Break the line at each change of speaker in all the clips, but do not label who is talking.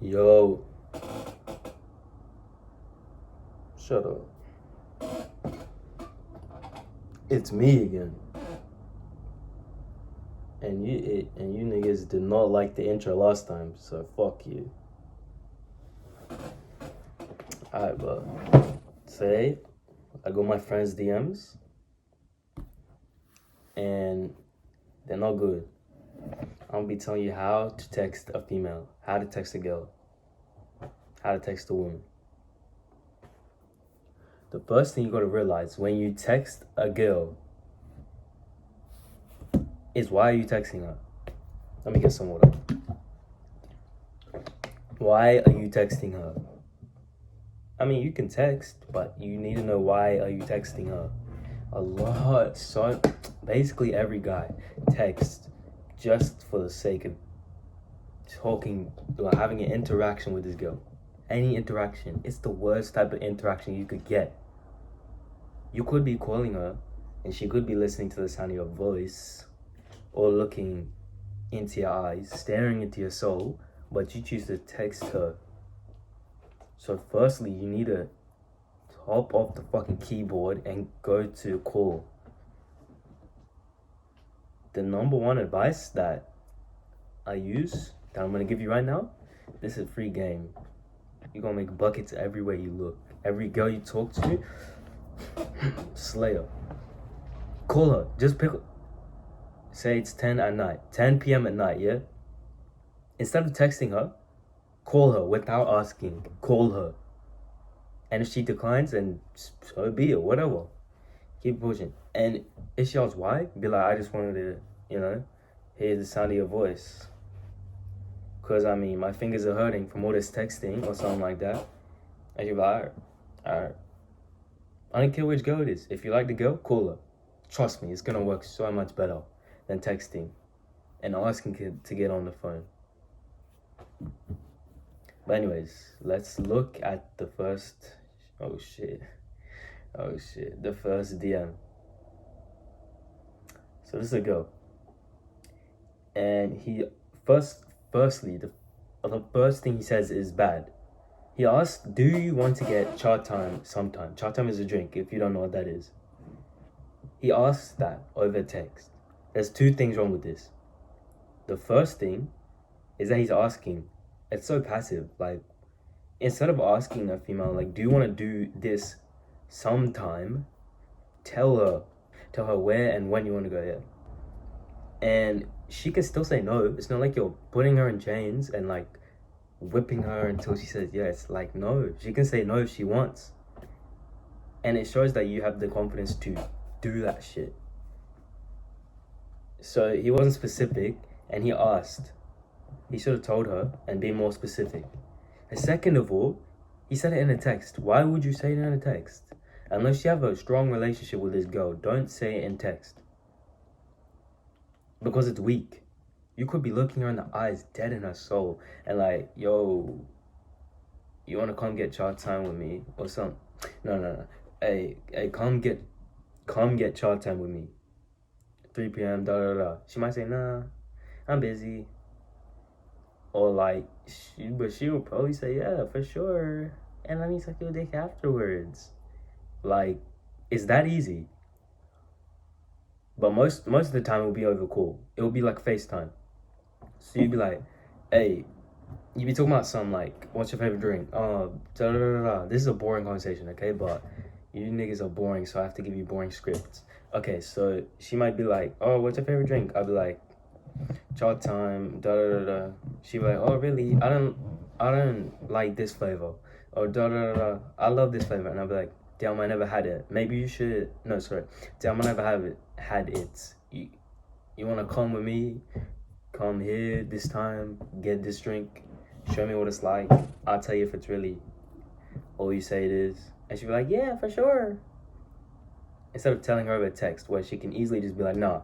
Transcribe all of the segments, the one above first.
Yo, shut up. It's me again. And you niggas did not like the intro last time, so fuck you. Alright, but today I got my friends' DMs and they're not good. I'm gonna be telling you how to text a female, how to text a girl, how to text a woman. The first thing you gotta realize when you text a girl is why are you texting her? Let me get some water. Why are you texting her? I mean, you can text, but you need to know why are you texting her. So basically every guy texts just for the sake of talking, having an interaction with this girl. Any interaction. It's the worst type of interaction you could get. You could be calling her and she could be listening to the sound of your voice or looking into your eyes, staring into your soul, but you choose to text her. So firstly, you need to hop off the fucking keyboard and go to call. The number one advice that I use, that I'm gonna give you right now, this is a free game. You're gonna make buckets everywhere you look. Every girl you talk to, slay her. Call her. Just pick her. Say it's 10 at night. 10 p.m. at night, yeah? Instead of texting her, call her without asking. Call her. And if she declines, then so be it, whatever. Keep pushing. And if she asks why, be like, I just wanted to, hear the sound of your voice. Because, I mean, my fingers are hurting from all this texting or something like that. And you're like, alright. I don't care which girl it is. If you like the girl, call her. Trust me, it's going to work so much better than texting and asking to get on the phone. But anyways, let's look at the first... Oh shit. The first DM. So this is a girl. And he... Firstly, the first thing he says is bad. He asks, do you want to get chat time sometime? Chat time is a drink, if you don't know what that is. He asks that over text. There's two things wrong with this. The first thing is that he's asking. It's so passive. Like, instead of asking a female, like, do you want to do this sometime? Tell her where and when you want to go there. And she can still say no. It's not like you're putting her in chains and, like, whipping her until she says yes. Like, no. She can say no if she wants. And it shows that you have the confidence to do that shit. So he wasn't specific, and he asked. He should have told her and be more specific. And second of all, he said it in a text. Why would you say it in a text? Unless you have a strong relationship with this girl, don't say it in text. Because it's weak. You could be looking her in the eyes, dead in her soul, and like, yo, you want to come get chat time with me or something? No. Hey, come get chat time with me. 3 p.m. She might say, nah, I'm busy. Or like, she will probably say, yeah, for sure. And let me suck your dick afterwards. Like, it's that easy. But most of the time it will be over call. It will be like FaceTime. So you'd be like, hey, you be talking about something like, what's your favorite drink? This is a boring conversation, okay? But you niggas are boring, so I have to give you boring scripts. Okay, so she might be like, oh, what's your favorite drink? I'll be like, chat time, She be like, oh, really? I don't like this flavor. Or I love this flavor. And I'll be like, damn, I never had it. Maybe you should. No, sorry. Damn, I never had it. You want to come with me? Come here this time, get this drink, show me what it's like. I'll tell you if it's really all you say it is. And she'll be like, yeah, for sure. Instead of telling her over text where she can easily just be like, nah,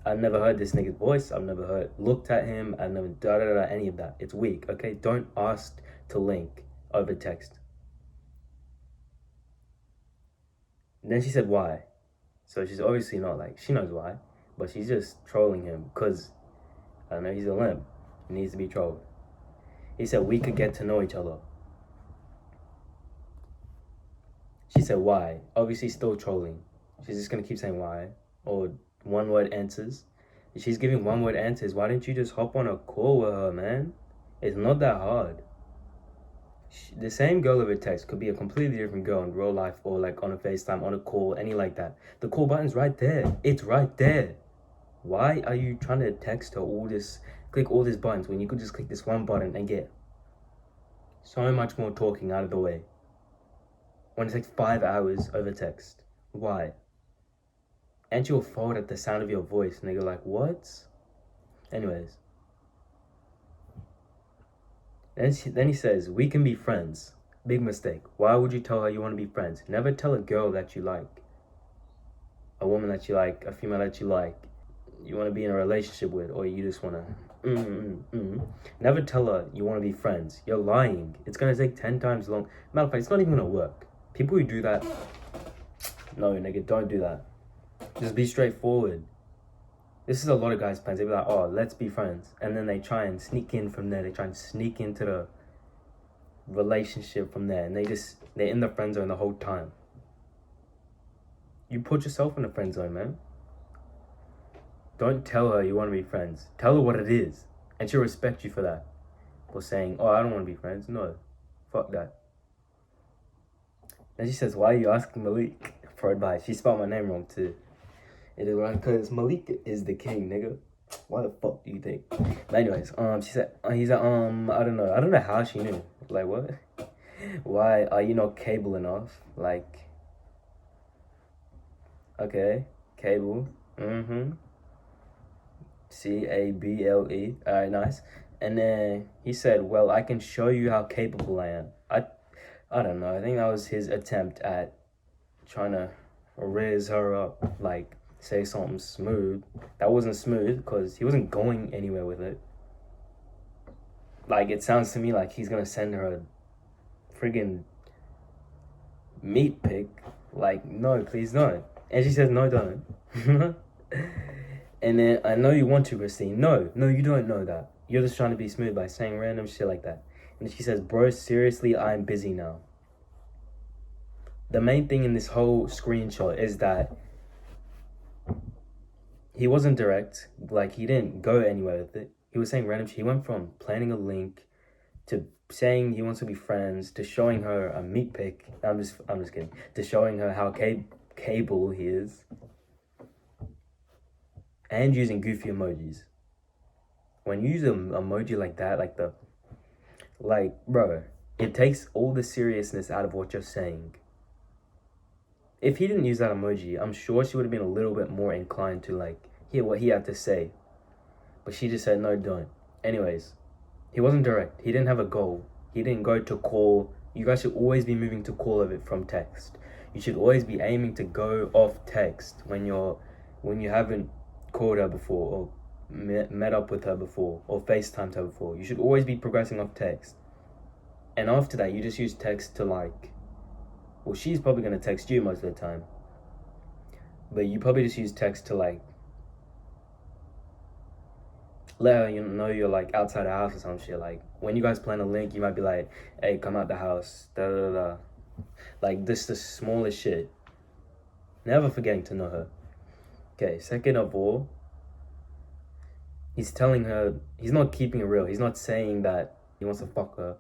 I've never heard this nigga's voice. I've never looked at him. I've never any of that. It's weak, okay? Don't ask to link over text. And then she said, why? So she's obviously not like, she knows why, but she's just trolling him because, I don't know, he's a limp. He needs to be trolled. He said we could get to know each other. She said why? Obviously still trolling. She's just gonna keep saying why. Or one word answers. If she's giving one word answers, why didn't you just hop on a call with her, man? It's not that hard. The same girl over text could be a completely different girl in real life or like on a FaceTime, on a call, any like that. The call button's right there. It's right there. Why are you trying to text her all this, click all these buttons when you could just click this one button and get so much more talking out of the way? When it's like 5 hours over text. Why? And you'll fold at the sound of your voice and they go like, what? Anyways. Then he says, we can be friends. Big mistake. Why would you tell her you want to be friends? Never tell a girl that you like, a woman that you like, a female that you like, you want to be in a relationship with, or you just want to Never tell her you want to be friends. You're lying. It's going to take 10 times long. Matter of fact, it's not even going to work. People who do that, no, nigga, don't do that. Just be straightforward. This is a lot of guys' plans. They be like, oh, let's be friends. And then they try and sneak in from there. They try and sneak into the relationship from there. And they're in the friend zone the whole time. You put yourself in the friend zone, man. Don't tell her you want to be friends. Tell her what it is. And she'll respect you for that. For saying, oh, I don't want to be friends. No. Fuck that. Then she says, why are you asking Malik for advice? She spelled my name wrong too. It is right because Malik is the king, nigga. Why the fuck do you think? But anyways, she said, he's like, I don't know how she knew. Like, what? Why are you not cable enough? Like, okay, cable. C-A-B-L-E. All right, nice. And then he said, well, I can show you how capable I am. I don't know. I think that was his attempt at trying to raise her up, like, say something smooth. That wasn't smooth because he wasn't going anywhere with it. Like, it sounds to me like he's gonna send her a friggin' meat pic. Like, no, please don't. And she says, no, don't. And then, I know you want to, Christine. No, you don't know that. You're just trying to be smooth by saying random shit like that. And she says, bro, seriously, I'm busy now. The main thing in this whole screenshot is that he wasn't direct. Like, he didn't go anywhere with it. He was saying random shit. He went from planning a link to saying he wants to be friends to showing her a meat pic. I'm just kidding. To showing her how cable he is. And using goofy emojis. When you use an emoji like that, bro, it takes all the seriousness out of what you're saying. If he didn't use that emoji, I'm sure she would have been a little bit more inclined to, like, hear what he had to say. But she just said, no, don't. Anyways, he wasn't direct. He didn't have a goal. He didn't go to call. You guys should always be moving to call of it from text. You should always be aiming to go off text when you haven't called her before or met up with her before or FaceTimed her before. You should always be progressing off text. And after that, you just use text to, like, well, she's probably going to text you most of the time. But you probably just use text to, like, let her know you're, like, outside the house or some shit. Like, when you guys plan a link, you might be like, hey, come out the house, da-da-da-da. Like, this the smallest shit. Never forgetting to know her. Okay, second of all, he's telling her, he's not keeping it real. He's not saying that he wants to fuck her.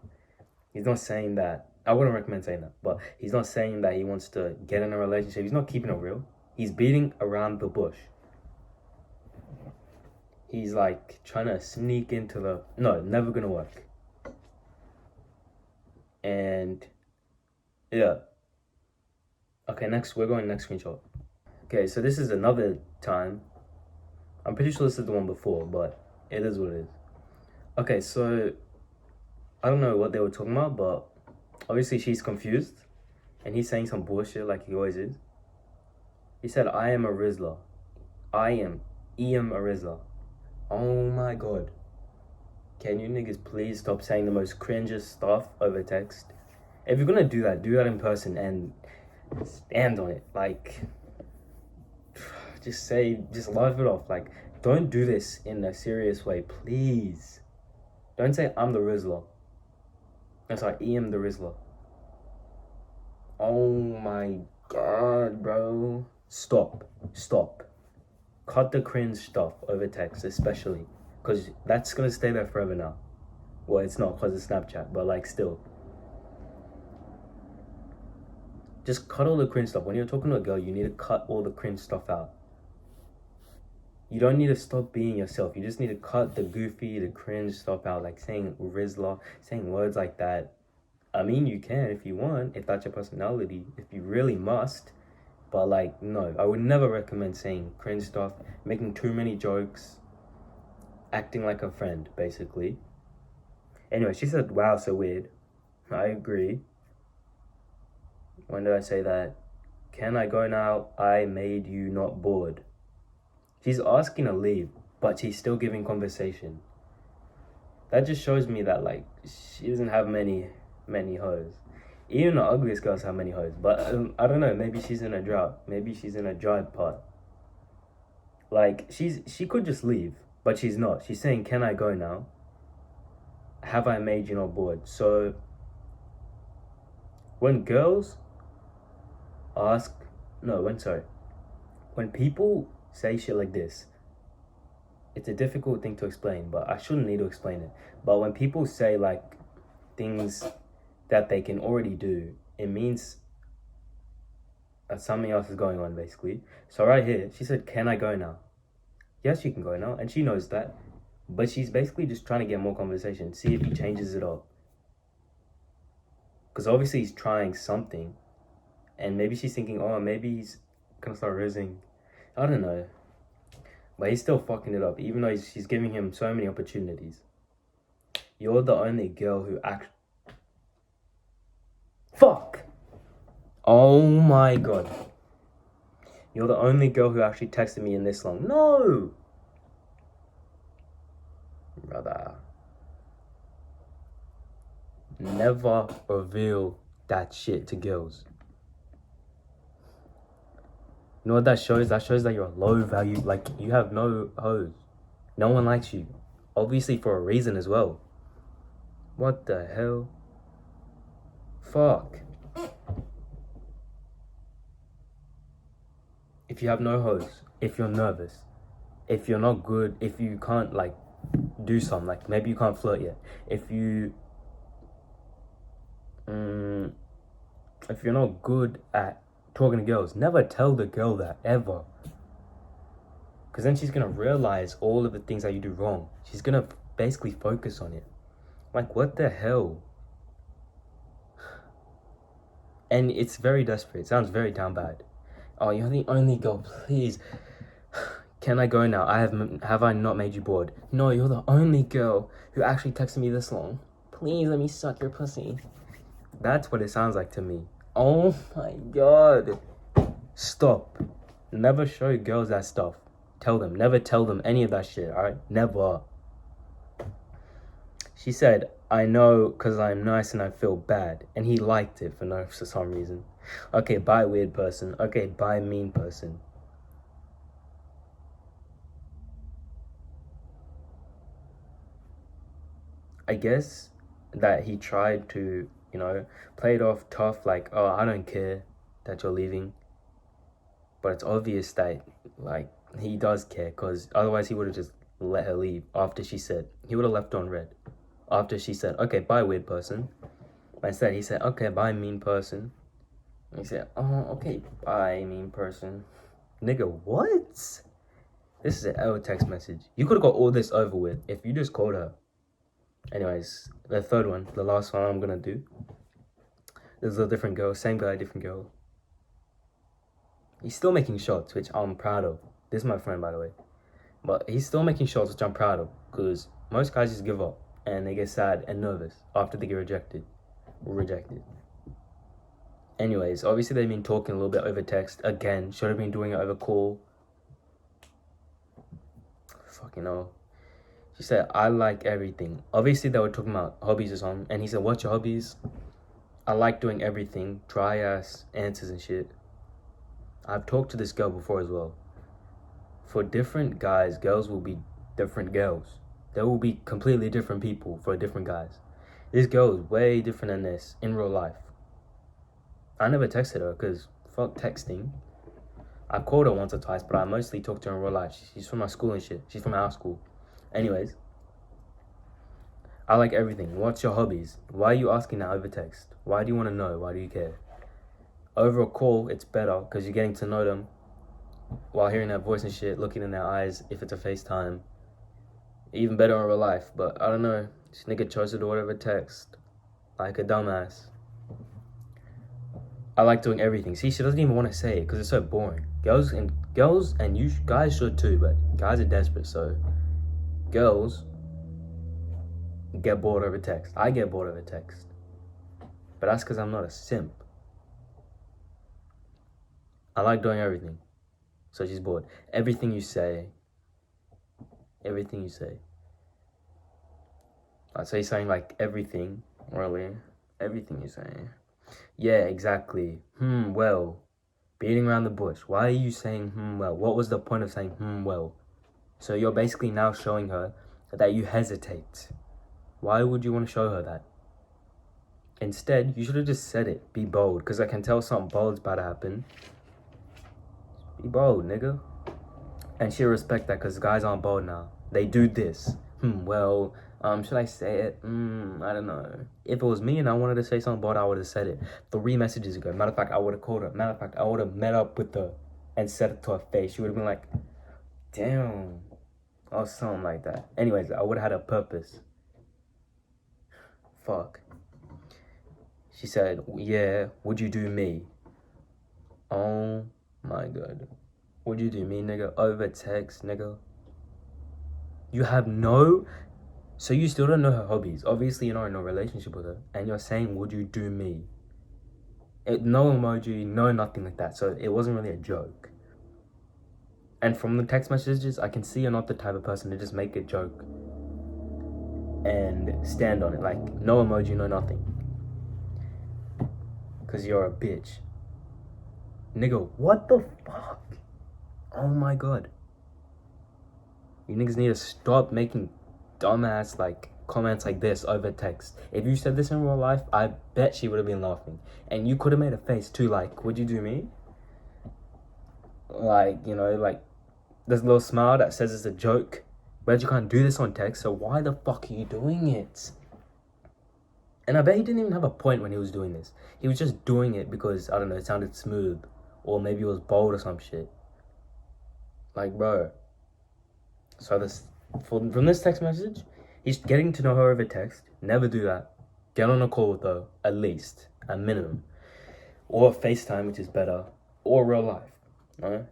He's not saying that. I wouldn't recommend saying that, but he's not saying that he wants to get in a relationship. He's not keeping it real. He's beating around the bush. He's like trying to sneak into the, no, never gonna work. And yeah. Okay, we're going next screenshot. Okay, so this is another time. I'm pretty sure this is the one before, but it is what it is. Okay, so I don't know what they were talking about, but obviously she's confused. And he's saying some bullshit like he always is. He said, I am a Rizla. I am a Rizla. Oh my god. Can you niggas please stop saying the most cringiest stuff over text? If you're gonna do that in person and stand on it. Like, just laugh it off. Like, don't do this in a serious way, please. Don't say I'm the Rizla. That's like EM the Rizzler. Oh my god, bro. Stop. Cut the cringe stuff over text, especially. Because that's going to stay there forever now. Well, it's not because of Snapchat, but like still. Just cut all the cringe stuff. When you're talking to a girl, you need to cut all the cringe stuff out. You don't need to stop being yourself. You just need to cut the goofy, the cringe stuff out. Like saying Rizzler, saying words like that. I mean, you can if you want, if that's your personality, if you really must. But like, no, I would never recommend saying cringe stuff, making too many jokes, acting like a friend, basically. Anyway, she said, wow, so weird. I agree. When did I say that? Can I go now? I made you not bored. She's asking to leave, but she's still giving conversation. That just shows me that, like, she doesn't have many hoes. Even the ugliest girls have many hoes. But I don't know, maybe she's in a drought. Maybe she's in a dry part. Like, she could just leave, but she's not. She's saying, can I go now? Have I made you not bored? So, when girls when people say shit like this, it's a difficult thing to explain, but I shouldn't need to explain it. But when people say like things that they can already do, it means that something else is going on, basically. So right here, she said, can I go now? Yes, you can go now, and she knows that. But she's basically just trying to get more conversation, see if he changes it up. Because obviously he's trying something. And maybe she's thinking, oh, maybe he's gonna start rizzing. I don't know. But he's still fucking it up, even though she's giving him so many opportunities. You're the only girl who Fuck! Oh my god. You're the only girl who actually texted me in this long. No! Brother. Never reveal that shit to girls. You know what that shows? That shows that you're low value. Like, you have no hoes. No one likes you. Obviously for a reason as well. What the hell? Fuck. If you have no hoes, if you're nervous, if you're not good, if you can't like do something, like maybe you can't flirt yet, if you're not good at talking to girls, never tell the girl that, ever. Because then she's gonna realize all of the things that you do wrong. She's gonna basically focus on it. Like, what the hell? And it's very desperate. It sounds very down bad. Oh, you're the only girl, please. Can I go now? Have I not made you bored? No, you're the only girl who actually texted me this long. Please let me suck your pussy. That's what it sounds like to me. Oh my god. Stop. Never show girls that stuff. Never tell them any of that shit, alright? Never. She said, I know because I'm nice and I feel bad. And he liked it for some reason. Okay, bye weird person. Okay, bye mean person. I guess that he tried to, play it off tough, like, oh, I don't care that you're leaving. But it's obvious that, like, he does care, because otherwise he would have just let her leave after she said, he would have left on red. After she said, okay, bye weird person. But instead he said, okay, bye mean person. And he said, oh, okay, bye mean person. Nigga, what? This is an L text message. You could have got all this over with if you just called her. Anyways, the third one, the last one I'm gonna do. This is a different girl, same guy, different girl. He's still making shots, which I'm proud of. This is my friend, by the way. But he's still making shots, which I'm proud of. Because most guys just give up. And they get sad and nervous after they get rejected. Anyways, obviously they've been talking a little bit over text. Again, should have been doing it over call. Fucking hell. She said, I like everything. Obviously they were talking about hobbies or something. And he said, what's your hobbies? I like doing everything. Dry ass answers and shit. I've talked to this girl before as well. For different guys, girls will be different girls. There will be completely different people for different guys. This girl is way different than this in real life. I never texted her because fuck texting. I called her once or twice, but I mostly talked to her in real life. She's from my school and shit. She's from our school. Anyways, I like everything. What's your hobbies? Why are you asking that over text? Why do you want to know? Why do you care? Over a call, it's better because you're getting to know them while hearing their voice and shit, looking in their eyes if it's a FaceTime. Even better in real life, but I don't know. This nigga chose to do whatever text. Like a dumbass. I like doing everything. See, she doesn't even want to say it because it's so boring. Girls and you guys should too, but guys are desperate, so girls get bored over text. I get bored over text. But that's because I'm not a simp. I like doing everything. So she's bored. Everything you say. I'd say saying like everything, really. Everything you say. Yeah, exactly. Well. Beating around the bush. Why are you saying well? What was the point of saying well? So you're basically now showing her that you hesitate. Why would you want to show her that? Instead, you should have just said it. Be bold, because I can tell something bold's about to happen. Be bold, nigga. And she'll respect that, because guys aren't bold now. They do this. Well, should I say it? I don't know. If it was me and I wanted to say something bold, I would have said it 3 messages ago. Matter of fact, I would have called her. Matter of fact, I would have met up with her and said it to her face. She would have been like, damn. Or something like that. Anyways, I would have had a purpose. Fuck. She said, yeah, would you do me? Oh my god. Would you do me, nigga? Over text, nigga? You have no... So you still don't know her hobbies. Obviously, you're not in a relationship with her. And you're saying, would you do me? No emoji, no nothing like that. So it wasn't really a joke. And from the text messages, I can see you're not the type of person to just make a joke and stand on it. Like, no emoji, no nothing. Because you're a bitch. Nigga, what the fuck? Oh my god. You niggas need to stop making dumbass like comments like this over text. If you said this in real life, I bet she would have been laughing. And you could have made a face too, like, would you do me? Like, you know, like this little smile that says it's a joke. But you can't do this on text, so why the fuck are you doing it? And I bet he didn't even have a point when he was doing this. He was just doing it because, I don't know, it sounded smooth. Or maybe it was bold or some shit. Like, bro. So from this text message, he's getting to know her over text. Never do that. Get on a call with her, at least, at minimum. Or FaceTime, which is better. Or real life. Alright?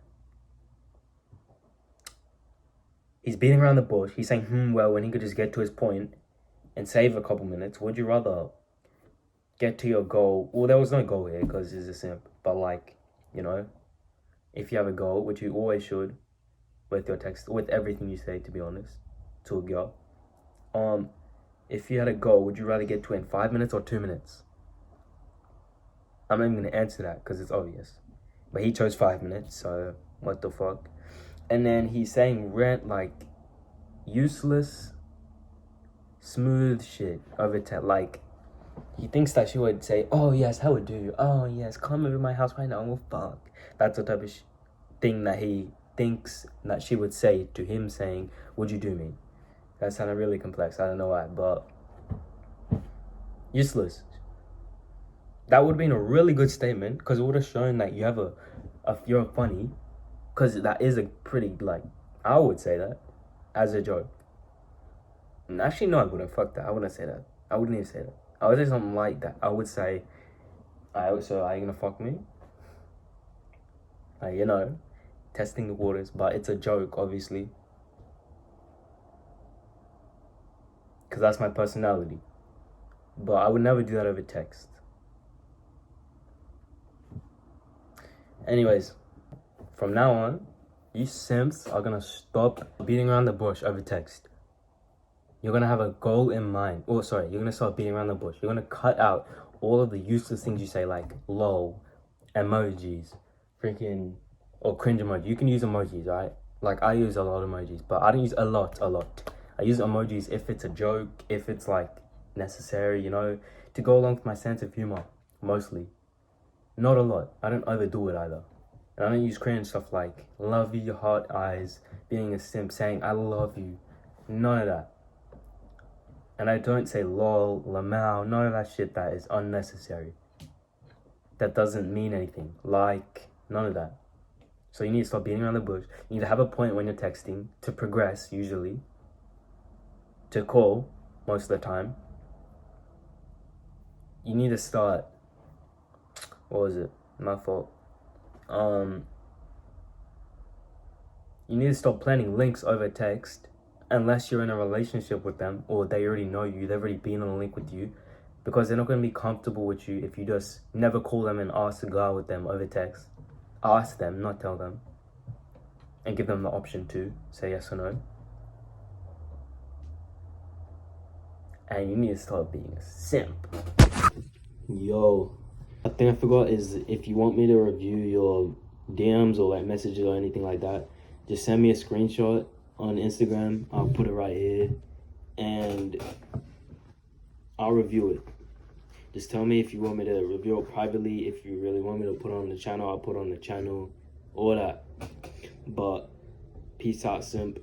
He's beating around the bush. He's saying, well, when he could just get to his point and save a couple minutes. Would you rather get to your goal? Well, there was no goal here because he's a simp. But like, you know, if you have a goal, which you always should, with your text, with everything you say, to be honest, to a girl. If you had a goal, would you rather get to it in 5 minutes or 2 minutes? I'm not even going to answer that because it's obvious. But he chose 5 minutes, so what the fuck? And then he's saying like useless, smooth shit over text. Like, he thinks that she would say, oh yes, how would do? Oh yes, come over to my house right now, we'll fuck. That's the type of thing that he thinks that she would say to him saying, would you do me? That sounded really complex, I don't know why, but useless. That would have been a really good statement because it would have shown that you have you're funny, because that is a pretty, like, I would say that as a joke. And actually, no, I wouldn't. Fuck that. I wouldn't say that. I wouldn't even say that. I would say something like that. I would say, so are you gonna fuck me? Like, you know, testing the waters, but it's a joke, obviously. Because that's my personality. But I would never do that over text. Anyways, from now on, you simps are gonna stop beating around the bush over text. You're gonna have a goal in mind. Oh, sorry, you're gonna start beating around the bush. You're gonna cut out all of the useless things you say, like lol, emojis, freaking, or cringe emoji. You can use emojis, right? Like, I use a lot of emojis, but I don't use a lot. I use emojis if it's a joke, if it's like necessary, you know, to go along with my sense of humor, mostly. Not a lot. I don't overdo it either. And I don't use cringe stuff like love you, heart eyes, being a simp, saying I love you. None of that. And I don't say lol, lamau, none of that shit that is unnecessary. That doesn't mean anything. Like, none of that. So you need to stop beating around the bush. You need to have a point when you're texting to progress, usually. To call, most of the time. You need to start. What was it? My fault. You need to stop planning links over text unless you're in a relationship with them or they already know you, they've already been on a link with you, because they're not going to be comfortable with you if you just never call them and ask to go out with them over text. Ask them, not tell them. And give them the option to say yes or no. And you need to start being a simp. Yo, a thing I forgot is if you want me to review your DMs or like messages or anything like that, just send me a screenshot on Instagram. I'll put it right here and I'll review it. Just tell me if you want me to review it privately. If you really want me to put it on the channel, I'll put it on the channel. All that. But peace out, simp.